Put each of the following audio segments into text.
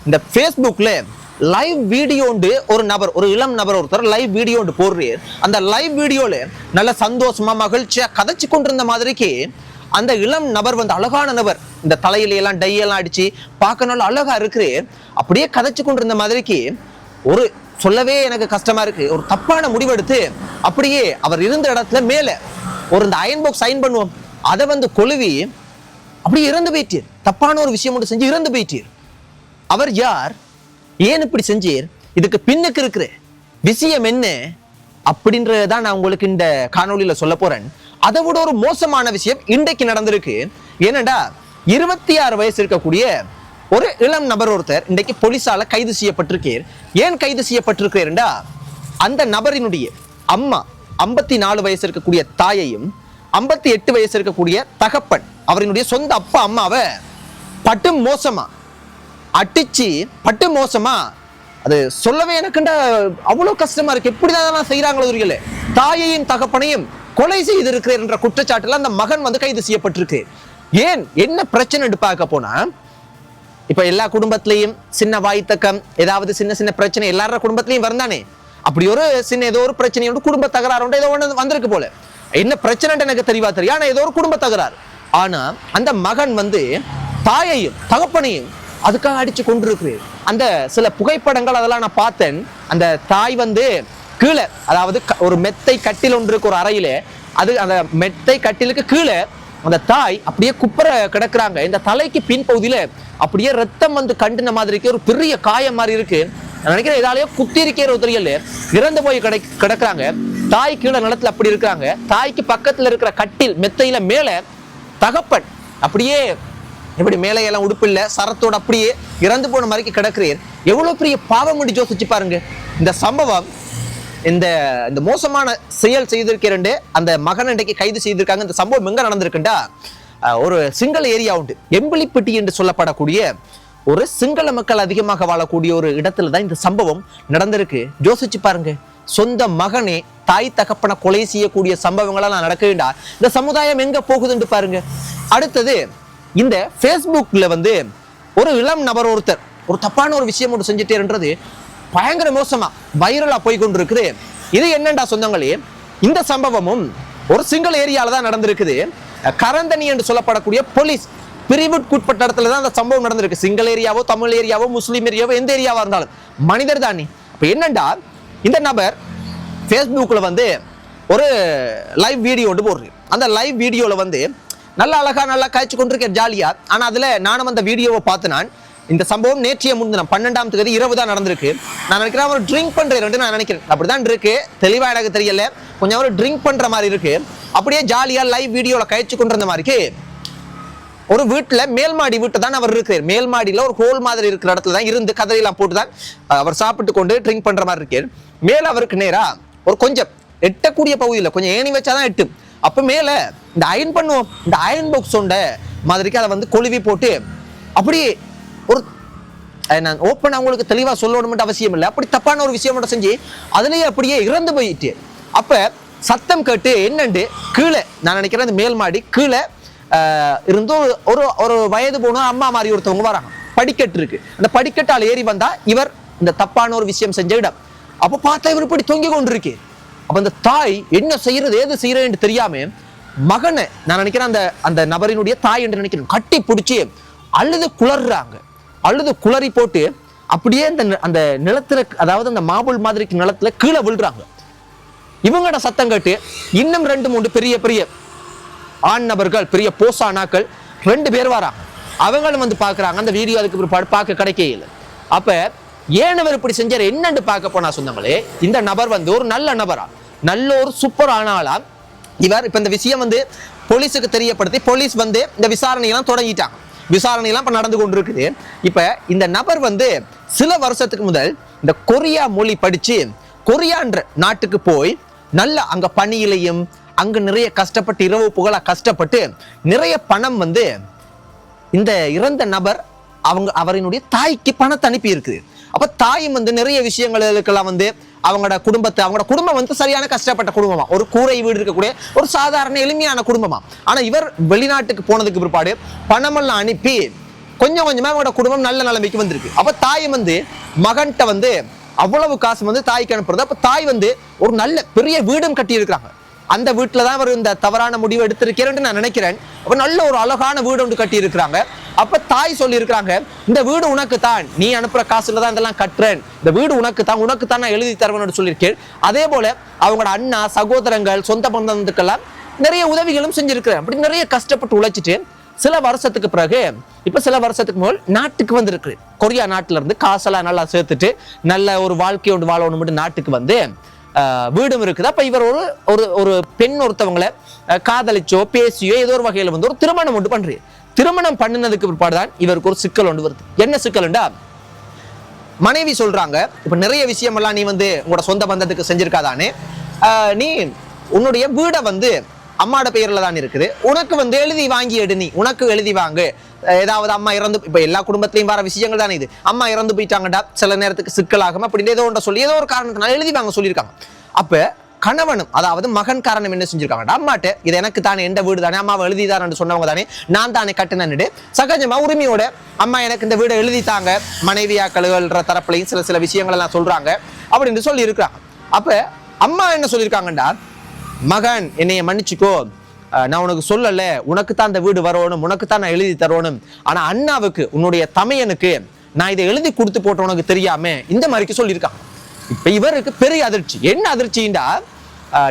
இந்த ஃபேஸ்புக்ல live video ஒரு இளம் நபர் ஒருத்தர் லைவ் வீடியோ போடுறாரு. அந்த லைவ் வீடியோல நல்ல சந்தோஷமா மகிழ்ச்சியா கதைச்சு கொண்டிருந்த மாதிரிக்கு அந்த இளம் நபர் அழகான நபர், இந்த தலையில எல்லாம் டையெல்லாம் அடிச்சு பார்க்க நல்ல அழகா இருக்கு, அப்படியே கதைச்சு கொண்டிருந்த மாதிரிக்கு ஒரு சொல்லவே எனக்கு கஷ்டமா இருக்கு, ஒரு தப்பான முடிவெடுத்து அப்படியே அவர் இருந்த இடத்துல மேல இந்த அயன் பாக்ஸ் சைன் பண்ணுவோம் அதை கொழுவி அப்படியே இறந்து போயிட்டீர். தப்பான ஒரு விஷயம் ஒன்று செஞ்சு இறந்து போயிட்டீர். அவர் யார், ஏன் இப்படி செஞ்சீர், இதுக்கு பின்னுக்கு இருக்கிற விஷயம் என்ன அப்படின்றதான் நான் உங்களுக்கு இந்த காணொலியில சொல்ல போறேன். அதை விட ஒரு மோசமான விஷயம் இன்றைக்கு நடந்திருக்கு. ஏனண்டா 26 வயசு இருக்கக்கூடிய ஒரு இளம் நபர் ஒருத்தர் இன்றைக்கு போலீஸால கைது செய்யப்பட்டிருக்கார். ஏன் கைது செய்யப்பட்டிருக்கிறா, அந்த நபரினுடைய அம்மா 54 வயசு இருக்கக்கூடிய தாயையும் 58 வயசு இருக்கக்கூடிய தகப்பன் அவரினுடைய சொந்த அப்பா அம்மாவை பட்டு மோசமா அடிச்சு பட்டு மோசமா, அது சொல்லவே எனக்குண்டா அவ்வளவு கஷ்டமா இருக்கு. எப்படிதான் செய்யறாங்களோ தெரியல. தாயையும் தகப்பனையும் கொலை செய்திருக்கிறார் என்ற குற்றச்சாட்டுல அந்த மகன் கைது செய்யப்பட்டிருக்கு. ஏன் என்ன பிரச்சனை பார்க்க போனா, இப்ப எல்லா குடும்பத்திலையும் சின்ன வாய்த்தக்கம் ஏதாவது சின்ன சின்ன பிரச்சனை எல்லார குடும்பத்திலையும் வரந்தானே. அப்படி ஒரு சின்ன ஏதோ ஒரு பிரச்சனையோட குடும்ப தகராறு ஏதோ ஒண்ணு வந்திருக்கு போல. என்ன பிரச்சனை எனக்கு தெரியவா தெரியும், ஆனா ஏதோ ஒரு குடும்ப தகராறு. ஆனா அந்த மகன் தாயையும் தகப்பனையும் அதுக்காக அடிச்சு கொண்டிருக்கிறார். அந்த சில புகைப்படங்கள் அதெல்லாம் நான் பார்த்தேன். அந்த தாய் கீழே, அதாவது ஒரு மெத்தை கட்டில் ஒன்று இருக்கு ஒரு அறையில, அது அந்த மெத்தை கட்டிலுக்கு கீழே அந்த தாய் அப்படியே குப்புற கிடக்குறாங்க. இந்த தலைக்கு பின் பகுதியில அப்படியே ரத்தம் கண்டுன மாதிரி ஒரு பெரிய காயம் மாதிரி இருக்கு. நான் நினைக்கிறேன் இதாலேயோ குத்தி இருக்கிற தெரியல, இறந்து போய் கிடக்குறாங்க. தாய் கீழே நிலத்துல அப்படி இருக்கிறாங்க. தாய்க்கு பக்கத்துல இருக்கிற கட்டில் மெத்தையில மேல தகப்பன் அப்படியே இப்படி மேலே எல்லாம் உடுப்பு இல்ல, சரத்தோட அப்படியே இறந்து போன மாதிரி கிடக்குறீர். எவ்வளவு பெரிய பாவம் முடிஞ்சு யோசிச்சு பாருங்க. இந்த சம்பவம், இந்த மோசமான செயல் செய்திருக்கிறேன் அந்த மகன் இன்றைக்கு கைது செய்திருக்காங்க. இந்த சம்பவம் எங்க நடந்திருக்குண்டா, ஒரு சிங்கள ஏரியா உண்டு, எம்பிலிப்பட்டி என்று சொல்லப்படக்கூடிய ஒரு சிங்கள மக்கள் அதிகமாக வாழக்கூடிய ஒரு இடத்துல தான் இந்த சம்பவம் நடந்திருக்கு. யோசிச்சு பாருங்க, சொந்த மகனே தாய் தகப்பனை கொலை செய்யக்கூடிய சம்பவங்கள்லாம் நடக்குதுண்டா இந்த சமுதாயம் எங்க போகுதுன்னு பாருங்க. அடுத்தது, இந்த ஃபேஸ்புக்ல ஒரு இளம் நபர் ஒருத்தர் ஒரு தப்பான ஒரு விஷயம் ஒன்று செஞ்சுட்டேன்றது பயங்கர மோசமா வைரலா போய் கொண்டிருக்குது. இது என்னண்டா சொந்தங்களே, இந்த சம்பவமும் ஒரு சிங்கிள் ஏரியால தான் நடந்திருக்குது. கரந்தனி என்று சொல்லப்படக்கூடிய போலீஸ் பிரிவுக்குட்பட்ட இடத்துல தான் அந்த சம்பவம் நடந்திருக்கு. சிங்கிள் ஏரியாவோ தமிழ் ஏரியாவோ முஸ்லீம் ஏரியாவோ எந்த ஏரியாவா இருந்தாலும் மனிதர் தானே. இப்ப என்னண்டா, இந்த நபர் ஃபேஸ்புக்ல ஒரு லைவ் வீடியோ போடுறாரு. அந்த லைவ் வீடியோல நல்லா அழகா நல்லா காய்ச்சி கொண்டிருக்க ஜாலியா. ஆனா அதுல நானும் அந்த வீடியோவை பார்த்து, நான் இந்த சம்பவம் நேற்றைய முன்தினம் 12ஆம் தேதி இரவு தான் நடந்திருக்கு. நான் நினைக்கிறேன் அவர் ட்ரிங்க் பண்றாரு, நான் நினைக்கிறேன் அப்படிதான் இருக்கு, தெளிவா எனக்கு தெரியல. கொஞ்சம் அவர் ட்ரிங்க் பண்ற மாதிரி இருக்கு. அப்படியே ஜாலியா லைவ் வீடியோல காய்ச்சி கொண்டிருந்த மாதிரி ஒரு வீட்டுல மேல்மாடி வீட்டு தான் அவர் இருக்கிறார். மேல்மாடியில ஒரு ஹோல் மாதிரி இருக்கிற இடத்துல தான் இருந்து கதறையெல்லாம் போட்டுதான் அவர் சாப்பிட்டு கொண்டு ட்ரிங்க் பண்ற மாதிரி இருக்கார். மேல அவருக்கு நேரா ஒரு கொஞ்சம் எட்டக்கூடிய பகுதியில் கொஞ்சம் ஏணி வச்சாதான் எட்டும். அப்ப மேல இந்த அயன் பண்ணுவோம், இந்த அயன் பாக்ஸ் உண்ட மாதிரிக்கு அதை கொழுவி போட்டு அப்படியே ஒரு ஓப்பன் அவங்களுக்கு தெளிவா சொல்லணும் அவசியம் இல்லை, அப்படி தப்பான ஒரு விஷயம் மட்டும் செஞ்சு அதுலயே அப்படியே இறந்து போயிட்டு. அப்ப சத்தம் கேட்டு என்னண்டு கீழே, நான் நினைக்கிறேன் அந்த மேல் மாடி கீழே இருந்து ஒரு ஒரு வயது போன அம்மா மாதிரி ஒருத்தவங்க வராங்க. படிக்கட்டு இருக்கு, அந்த படிக்கட்டால் ஏறி வந்தா இவர் இந்த தப்பான ஒரு விஷயம் செஞ்ச இடம். அப்ப பார்த்தா இவர் இப்படி தொங்கி கொண்டிருக்கு. அப்ப அந்த தாய் என்ன செய்யறது ஏது செய்யறேன்னு தெரியாம மகனை, நான் நினைக்கிறேன் அந்த அந்த நபரினுடைய தாய் என்று நினைக்கிறேன், கட்டி பிடிச்சி அழுது குளறாங்க. அழுது குளறி போட்டு அப்படியே அந்த நிலத்துல, அதாவது அந்த மாபுல் மாதிரி நிலத்துல கீழே விழுறாங்க. இவங்களோட சத்தம் கேட்டு இன்னும் 2-3 பெரிய பெரிய ஆண் நபர்கள், பெரிய போசானாக்கள் 2 பேர் வராங்க. அவங்களும் பாக்குறாங்க அந்த வீடியோ. அதுக்கு பிற்பாடு பார்க்க கிடைக்கல. அப்ப ஏன் அவர் இப்படி செஞ்சாரு என்னன்னு பார்க்க போனா சொன்னாங்களே, இந்த நபர் ஒரு நல்ல நபரா, நல்ல ஒரு சூப்பர் ஆனாலா இவர். இப்ப இந்த விஷயம் போலீஸுக்கு தெரியப்படுத்தி போலீஸ் இந்த விசாரணையெல்லாம் தொடங்கிட்டாங்க. விசாரணையெல்லாம் இப்ப நடந்து கொண்டு இருக்குது. இப்ப இந்த நபர் சில வருஷத்துக்கு முதல் இந்த கொரியா மொழி படிச்சு கொரியான்ற நாட்டுக்கு போய் நல்ல அங்க பணியிலையும் அங்க நிறைய கஷ்டப்பட்டு இரவு புகழா கஷ்டப்பட்டு நிறைய பணம் இந்த இறந்த நபர் அவரினுடைய தாய்க்கு பணத்தை அனுப்பி இருக்குது. அப்ப தாயும் நிறைய விஷயங்களுக்கெல்லாம் அவங்களோட குடும்பம் சரியான கஷ்டப்பட்ட குடும்பமா, ஒரு கூரை வீடு இருக்கக்கூடிய ஒரு சாதாரண எளிமையான குடும்பமா. ஆனா இவர் வெளிநாட்டுக்கு போனதுக்கு பிற்பாடு பணமெல்லாம் அனுப்பி கொஞ்சம் கொஞ்சமா அவங்களோட குடும்பம் நல்ல நிலைமைக்கு வந்திருக்கு. அப்ப தாய் வந்து மகன்கிட்ட வந்து அவ்வளவு காசு வந்து தாய்க்கு அனுப்புறது. அப்ப தாய் வந்து ஒரு நல்ல பெரிய வீடும் கட்டி இருக்கிறாங்க. அந்த வீட்டுல தான் அவர் இந்த தவறான முடிவு எடுத்திருக்கிறேன்னு நான் நினைக்கிறேன். அப்ப நல்ல ஒரு அழகான வீடு ஒன்று கட்டி இருக்கிறாங்க. அப்ப தாய் சொல்லி இருக்கிறாங்க, இந்த வீடு உனக்கு தான், நீ அனுப்புற காசுல தான் இதெல்லாம் கட்டுறேன், இந்த வீடு உனக்கு தான் நான் எழுதி தருவேன் சொல்லியிருக்கேன். அதே போல அவங்களோட அண்ணா சகோதரங்கள் சொந்த பந்தத்துக்கெல்லாம் நிறைய உதவிகளும் செஞ்சிருக்கிறேன். அப்படி நிறைய கஷ்டப்பட்டு உழைச்சிட்டு சில வருஷத்துக்கு பிறகு இப்ப சில வருஷத்துக்கு முதல் நாட்டுக்கு வந்திருக்கு. கொரியா நாட்டுல இருந்து காசெல்லாம் நல்லா சேர்த்துட்டு நல்ல ஒரு வாழ்க்கையோடு வாழணும் மட்டும் நாட்டுக்கு வந்து வீடும் இருக்குது. அப்ப இவர் ஒரு பெண் ஒருத்தவங்களை காதலிச்சோ பேசியோ ஏதோ ஒரு வகையில வந்து ஒரு திருமணம் ஒன்று பண்றீங்க. திருமணம் பண்ணினதுக்கு பிற்பாடுதான் இவருக்கு ஒரு சிக்கல் ஒன்று வருது. என்ன சிக்கல்ண்டா, மனைவி சொல்றாங்க, இப்ப நிறைய விஷயம் எல்லாம் நீ வந்து உங்களோட சொந்த பந்தத்துக்கு செஞ்சிருக்காதானே, நீ உன்னுடைய வீடை வந்து அம்மாட பெயர்ல தான் இருக்குது, உனக்கு வந்து எழுதி வாங்கி எடு, நீ உனக்கு எழுதி வாங்கு. ஏதாவது அம்மா இறந்து, இப்ப எல்லா குடும்பத்திலையும் வர விஷயங்கள் தானே இது, அம்மா இறந்து போயிட்டாங்கடா சில நேரத்துக்கு சிக்கலாகும் அப்படின்னு ஏதோ ஒன்றை சொல்லி ஏதோ ஒரு காரணத்தினால எழுதி வாங்க சொல்லியிருக்காங்க. அப்ப கணவனும் அதாவது மகன் காரணம் என்ன செஞ்சிருக்காங்க, அம்மாட்ட இது எனக்கு தானே, எந்த வீடு தானே, அம்மாவை எழுதிதான்னு சொன்னவங்க தானே, நான் தானே கட்டினு சகஜமா உரிமையோட அம்மா எனக்கு இந்த வீடை எழுதித்தாங்க மனைவியாக்களுன்ற தரப்புலையும் சில விஷயங்கள் எல்லாம் சொல்றாங்க அப்படின்னு சொல்லி இருக்கிறாங்க. அப்ப அம்மா என்ன சொல்லியிருக்காங்கடா, மகன் என்னைய மன்னிச்சுக்கோ, நான் உனக்கு சொல்லல, உனக்கு தான் அந்த வீடு வரணும், உனக்கு தான் நான் எழுதி தரணும், ஆனா அண்ணாவுக்கு உன்னுடைய தமையனுக்கு நான் இதை எழுதி கொடுத்து போட்ட உனக்கு தெரியாம இந்த மாதிரிக்கு சொல்லியிருக்காங்க. இப்ப இவருக்கு பெரிய அதிர்ச்சி. என்ன அதிர்ச்சிண்டா,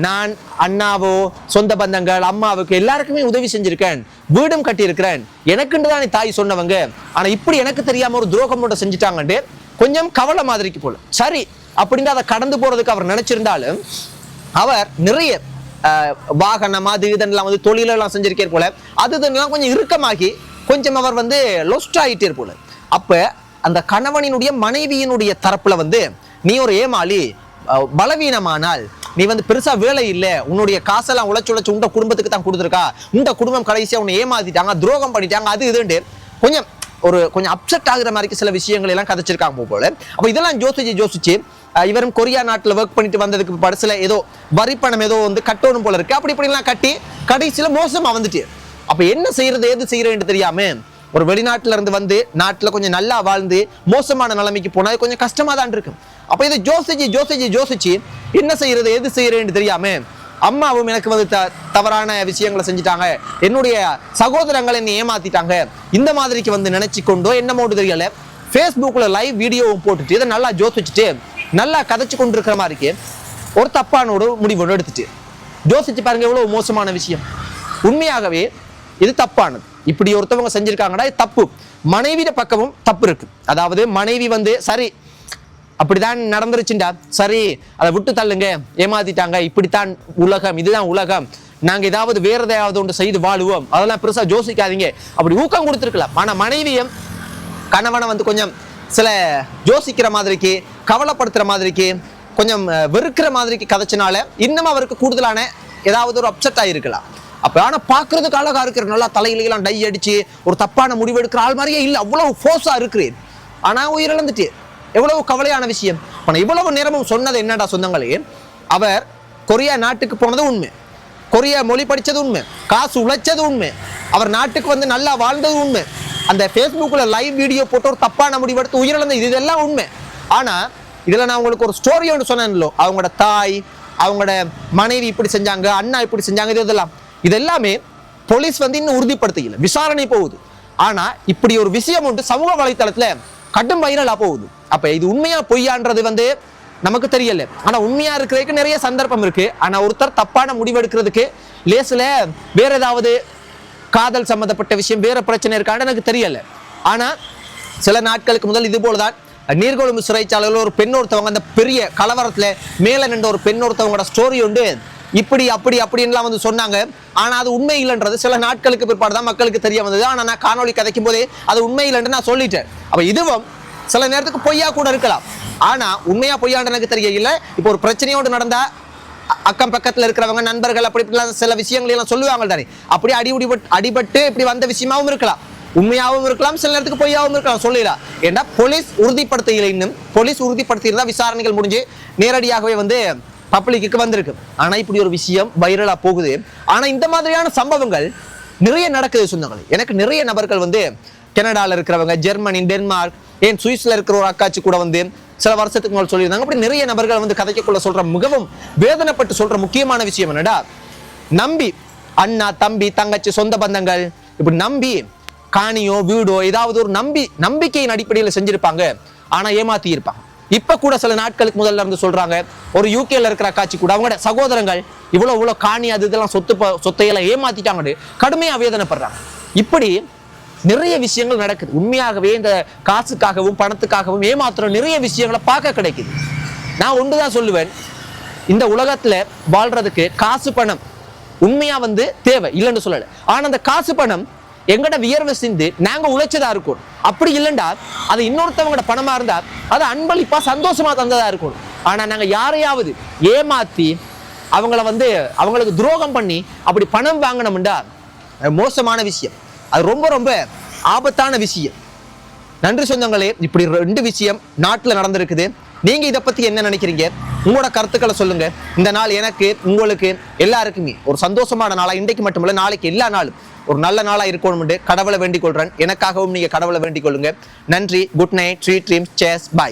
நான் அண்ணாவோ சொந்த பந்தங்கள் அம்மாவுக்கு எல்லாருக்குமே உதவி செஞ்சிருக்கேன், வீடும் கட்டி இருக்கிறேன், எனக்குன்னு தான் தாய் சொன்னவங்க, ஆனா இப்படி எனக்கு தெரியாம ஒரு துரோகம் மட்டும் செஞ்சுட்டாங்கன்னு கொஞ்சம் கவலை மாதிரிக்கு போல. சரி அப்படின்னு அதை கடந்து போறதுக்கு அவர் நினைச்சிருந்தாலும் அவர் நிறைய வாகனம் அது இதெல்லாம் வந்து தொழிலெல்லாம் செஞ்சிருக்கார் போல, அதுதான் கொஞ்சம் இறுக்கமாகி கொஞ்சம் அவர் வந்து லொஸ்ட் ஆகிட்டே போல. அப்ப அந்த கணவனினுடைய மனைவியினுடைய தரப்புல வந்து நீ ஒரு ஏமாளி, பலவீனமானால் நீ வந்து பெருசா வேலை இல்லை, உன்னுடைய காசெல்லாம் உழைச்சு உண்ட குடும்பத்துக்கு தான் கொடுத்துருக்கா, உண்ட குடும்பம் கடைசியா உன்னை ஏமாத்திட்டாங்க, துரோகம் பண்ணிட்டாங்க, அது இதுண்டு கொஞ்சம் அப்செட் ஆகுற மாதிரி சில விஷயங்கள் எல்லாம் கதைச்சிருக்காங்க போல. அப்ப இதெல்லாம் யோசிச்சு இவரும் கொரியா நாட்டுல ஒர்க் பண்ணிட்டு வந்ததுக்கு படத்துல ஏதோ வரி பணம் ஏதோ வந்து கட்டணும் போல இருக்கு, அப்படி இப்படிலாம் கட்டி கடைசியில மோசமா வந்துட்டு. அப்ப என்ன செய்யறது ஏது செய்யறேன்னு தெரியாம ஒரு வெளிநாட்டுல இருந்து வந்து நாட்டுல கொஞ்சம் நல்லா வாழ்ந்து மோசமான நிலைமைக்கு போனா கொஞ்சம் கஷ்டமா தான் இருக்கும். அப்ப இதை யோசிச்சு என்ன செய்யறது எது செய்யறேன்னு தெரியாம அம்மாவும் எனக்கு வந்து தவறான விஷயங்களை செஞ்சுட்டாங்க, என்னுடைய சகோதரங்களை என்னை ஏமாத்திட்டாங்க, இந்த மாதிரிக்கு வந்து நினைச்சு கொண்டோ என்னமோடு தெரியல ஃபேஸ்புக்ல லைவ் வீடியோவும் போட்டுட்டு இதை நல்லா யோசிச்சுட்டு நல்லா கதைச்சு கொண்டு இருக்கிற மாதிரிக்கு ஒரு தப்பானோட முடிவு எடுத்துட்டு யோசிச்சு பாருங்க, எவ்வளவு மோசமான விஷயம். உண்மையாகவே இது தப்பானது. இப்படி ஒருத்தவங்க செஞ்சிருக்காங்கடா, இது தப்பு. மனைவியோட பக்கமும் தப்பு இருக்கு. அதாவது மனைவி வந்து சரி அப்படிதான் நடந்துருச்சுண்டா, சரி அதை விட்டு தள்ளுங்க, ஏமாத்திட்டாங்க, இப்படித்தான் உலகம், இதுதான் உலகம், நாங்க ஏதாவது வேற ஏதாவது ஒன்று செய்து வாழுவோம், அதெல்லாம் பெருசா யோசிக்காதீங்க அப்படி ஊக்கம் கொடுத்துருக்கலாம். ஆனா மனைவியும் கணவனை வந்து கொஞ்சம் சில யோசிக்கிற மாதிரிக்கு கவலைப்படுத்துற மாதிரிக்கு கொஞ்சம் வெறுக்கிற மாதிரிக்கு கதைச்சனால இன்னும் அவருக்கு கூடுதலான ஏதாவது ஒரு அப்செட் ஆகிருக்கலாம். அப்ப ஆனா பாக்குறதுக்கு அழகா இருக்கிற, நல்லா தலையிலாம் டை அடிச்சு ஒரு தப்பான முடிவு எடுக்கிற ஆள் மாதிரியே இல்லை, அவ்வளவு ஃபோர்ஸா இருக்கிறேன், ஆனா உயிரிழந்துட்டு எவ்வளவு கவலையான விஷயம். ஆனா இவ்வளவு நேரமும் சொன்னது என்னடா சொந்தங்களே, அவர் கொரியா நாட்டுக்கு போனது உண்மை, கொரியா மொழி படிச்சது உண்மை, காசு உழைச்சது உண்மை, அவர் நாட்டுக்கு வந்து நல்லா வாழ்ந்தது உண்மை, அந்த ஃபேஸ்புக்ல லைவ் வீடியோ போட்டு ஒரு தப்பான முடிவெடுத்து உயிரிழந்த இதெல்லாம் உண்மை. ஆனா இதுல நான் உங்களுக்கு ஒரு ஸ்டோரி ஒன்று சொன்னேன்லோ, அவங்களோட தாய் அவங்களோட மனைவி இப்படி செஞ்சாங்க, அண்ணா இப்படி செஞ்சாங்க, இதெல்லாமே போலீஸ் வந்து இன்னும் உறுதிப்படுத்தல, விசாரணை போகுது. ஆனா இப்படி ஒரு விஷயம் உண்டு சமூக வலைத்தளத்துல கடும் வைரலா போகுது. அப்ப இது உண்மையா பொய்யான்றது வந்து நமக்கு தெரியல. ஆனா உண்மையா இருக்கிறதுக்கு நிறைய சந்தர்ப்பம் இருக்கு. ஆனா ஒருத்தர் தப்பான முடிவெடுக்கிறதுக்கு லேசுல வேற ஏதாவது காதல் சம்பந்தப்பட்ட விஷயம் வேற பிரச்சனை இருக்கான்னு எனக்கு தெரியல. ஆனா சில நாட்களுக்கு முதல் இது போலதான் நீர்கொழும்பு சிறைச்சாலையில் ஒரு பெண் ஒருத்தவங்க அந்த பெரிய கலவரத்துல மேல நின்ற ஒரு பெண் ஒருத்தவங்களோட ஸ்டோரி உண்டு, இப்படி அப்படி அப்படின்லாம் வந்து சொன்னாங்க. ஆனா அது உண்மை இல்லைன்றது சில நாட்களுக்கு பிற்பாடுதான் மக்களுக்கு தெரிய வந்தது. ஆனா நான் காணொலி கதைக்கும் போதே அது உண்மை இல்லைன்னு நான் சொல்லிட்டேன். அப்ப இதுவும் சில நேரத்துக்கு பொய்யா கூட இருக்கலாம். ஆனா உண்மையா பொய்யான்னு எனக்கு தெரியல. இப்போ ஒரு பிரச்சனையோடு நடந்தா அக்கம் பக்கத்துல இருக்கிறவங்க நண்பர்கள் அப்படி சில விஷயங்கள் எல்லாம் சொல்லுவாங்க தானே, அப்படி அடிபட்டு இப்படி வந்த விஷயமாவும் இருக்கலாம், உண்மையாகவும் இருக்கலாம், சில நேரத்துக்கு பொய்யாவும் இருக்கலாம், சொல்லலாம். ஏன்னா போலீஸ் உறுதிப்படுத்தல, இன்னும் போலீஸ் உறுதிப்படுத்தியிருந்தா விசாரணைகள் முடிஞ்சு நேரடியாகவே வந்து பப்ளிக்கு வந்திருக்கு. ஆனா இப்படி ஒரு விஷயம் வைரலா போகுது. ஆனா இந்த மாதிரியான சம்பவங்கள் நிறைய நடக்குது சொந்தங்கள். எனக்கு நிறைய நபர்கள் வந்து கனடால இருக்கிறவங்க, ஜெர்மனி, டென்மார்க், ஏன் சுவிஸ்ல இருக்கிற ஒரு அக்காச்சி கூட வந்து சில வருஷத்துக்கு மேல் சொல்லியிருந்தாங்க. அப்படி நிறைய நபர்கள் வந்து கதைக்குள்ள சொல்ற மிகவும் வேதனைப்பட்டு சொல்ற முக்கியமான விஷயம் என்னடா, நம்பி அண்ணா, தம்பி, தங்கச்சி, சொந்த பந்தங்கள் இப்படி நம்பி காணியோ வீடோ ஏதாவது ஒரு நம்பிக்கையின் அடிப்படையில் செஞ்சிருப்பாங்க, ஆனா ஏமாத்தி இருப்பாங்க. இப்ப கூட சில நாட்களுக்கு முதல்ல இருந்து சொல்றாங்க, ஒரு யூகேல இருக்கிற காட்சி கூட அவங்களோட சகோதரங்கள் இவ்வளவு காணி அது இதெல்லாம் சொத்தையெல்லாம் ஏமாத்திட்டாங்க, கடுமையா வேதனைப்படுறாங்க. இப்படி நிறைய விஷயங்கள் நடக்குது. உண்மையாகவே இந்த காசுக்காகவும் பணத்துக்காகவும் ஏமாத்துற நிறைய விஷயங்களை பார்க்க கிடைக்குது. நான் ஒன்றுதான் சொல்லுவேன், இந்த உலகத்துல வாழ்றதுக்கு காசு பணம் உண்மையா வந்து தேவை இல்லைன்னு சொல்லல. ஆனா அந்த காசு பணம் எங்கட வியர்வை சிந்து நாங்க உழைச்சதா இருக்கும். அப்படி இல்லைண்டா அது இன்னொருத்தவங்களோட பணமா இருந்தா அது அன்பளிப்பா சந்தோஷமா தந்ததா இருக்கும். ஆனா நாங்க யாரையாவது ஏமாத்தி அவங்கள வந்து அவங்களுக்கு துரோகம் பண்ணி அப்படி பணம் வாங்கினோம்டா மோசமான விஷயம். அது ரொம்ப ரொம்ப ஆபத்தான விஷயம். நன்றி சொந்தங்களே, இப்படி 2 விஷயம் நாட்டுல நடந்திருக்குது. நீங்க இதை பத்தி என்ன நினைக்கிறீங்க? உங்களோட கருத்துக்களை சொல்லுங்க. இந்த நாள் எனக்கு, உங்களுக்கு, எல்லாருக்குமே ஒரு சந்தோஷமான நாளா, இன்றைக்கு மட்டுமல்ல நாளைக்கு எல்லா நாளும் ஒரு நல்ல நாளா இருக்கணும் கடவுளை வேண்டிக் கொள்றேன். எனக்காகவும் நீங்க கடவுளை வேண்டிக் கொள்ளுங்க. நன்றி. Good night. Sweet dreams. Cheers. By.